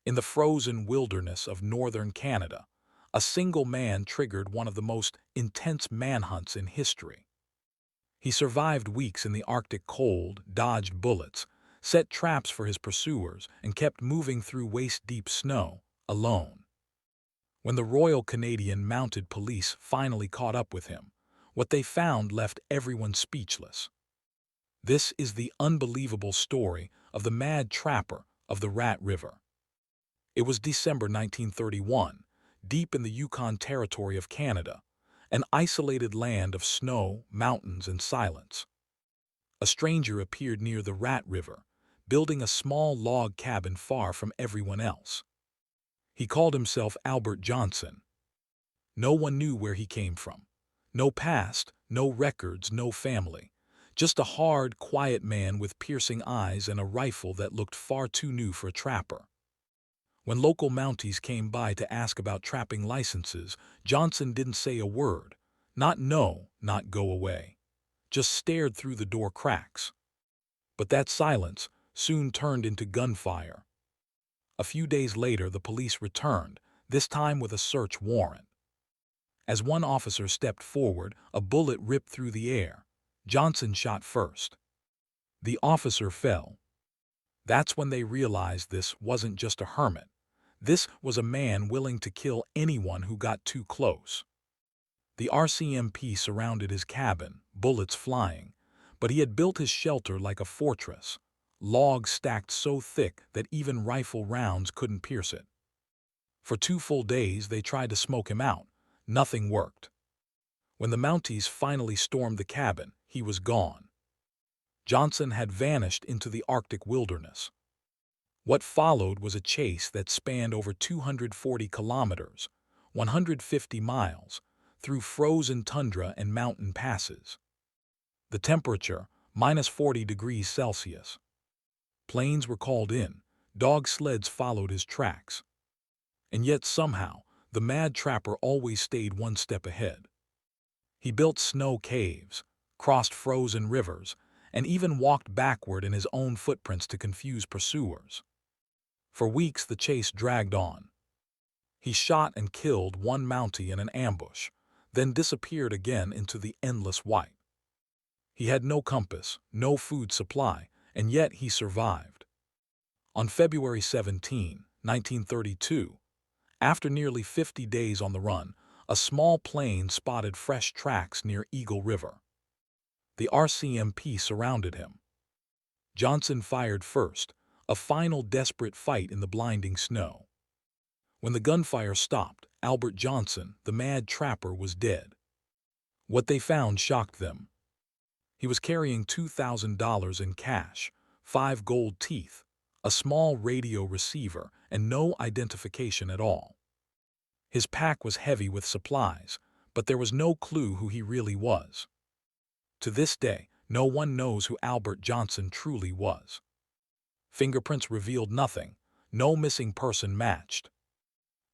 In the frozen wilderness of northern Canada, a single man triggered one of the most intense manhunts in history. He survived weeks in the Arctic cold, dodged bullets, set traps for his pursuers, and kept moving through waist-deep snow, alone. When the Royal Canadian Mounted Police finally caught up with him, what they found left everyone speechless. This is the unbelievable story of the mad trapper of the Rat River. It was December 1931, deep in the Yukon Territory of Canada, an isolated land of snow, mountains, and silence. A stranger appeared near the Rat River, building a small log cabin far from everyone else. He called himself Albert Johnson. No one knew where he came from. No past, no records, no family. Just a hard, quiet man with piercing eyes and a rifle that looked far too new for a trapper. When local Mounties came by to ask about trapping licenses, Johnson didn't say a word. Not no, not go away. Just stared through the door cracks. But that silence soon turned into gunfire. A few days later, the police returned, this time with a search warrant. As one officer stepped forward, a bullet ripped through the air. Johnson shot first. The officer fell. That's when they realized this wasn't just a hermit. This was a man willing to kill anyone who got too close. The RCMP surrounded his cabin, bullets flying, but he had built his shelter like a fortress, logs stacked so thick that even rifle rounds couldn't pierce it. For 2 full days they tried to smoke him out. Nothing worked. When the Mounties finally stormed the cabin, he was gone. Johnson had vanished into the Arctic wilderness. What followed was a chase that spanned over 240 kilometers, 150 miles, through frozen tundra and mountain passes. The temperature, -40 degrees Celsius. Planes were called in, dog sleds followed his tracks. And yet somehow, the mad trapper always stayed one step ahead. He built snow caves, crossed frozen rivers, and even walked backward in his own footprints to confuse pursuers. For weeks the chase dragged on. He shot and killed one Mountie in an ambush, then disappeared again into the endless white. He had no compass, no food supply, and yet he survived. On February 17, 1932, after nearly 50 days on the run, a small plane spotted fresh tracks near Eagle River. The RCMP surrounded him. Johnson fired first, a final desperate fight in the blinding snow. When the gunfire stopped, Albert Johnson, the mad trapper, was dead. What they found shocked them. He was carrying $2,000 in cash, 5 gold teeth, a small radio receiver, and no identification at all. His pack was heavy with supplies, but there was no clue who he really was. To this day, no one knows who Albert Johnson truly was. Fingerprints revealed nothing, no missing person matched.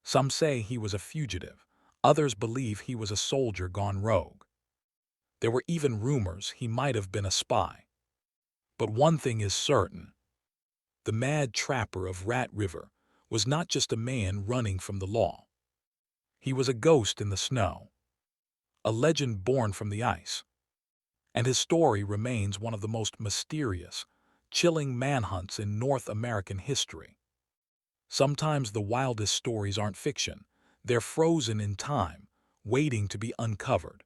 Some say he was a fugitive, others believe he was a soldier gone rogue. There were even rumors he might have been a spy. But one thing is certain. The mad trapper of Rat River was not just a man running from the law. He was a ghost in the snow, a legend born from the ice. And his story remains one of the most mysterious, chilling manhunts in North American history. Sometimes the wildest stories aren't fiction, they're frozen in time, waiting to be uncovered.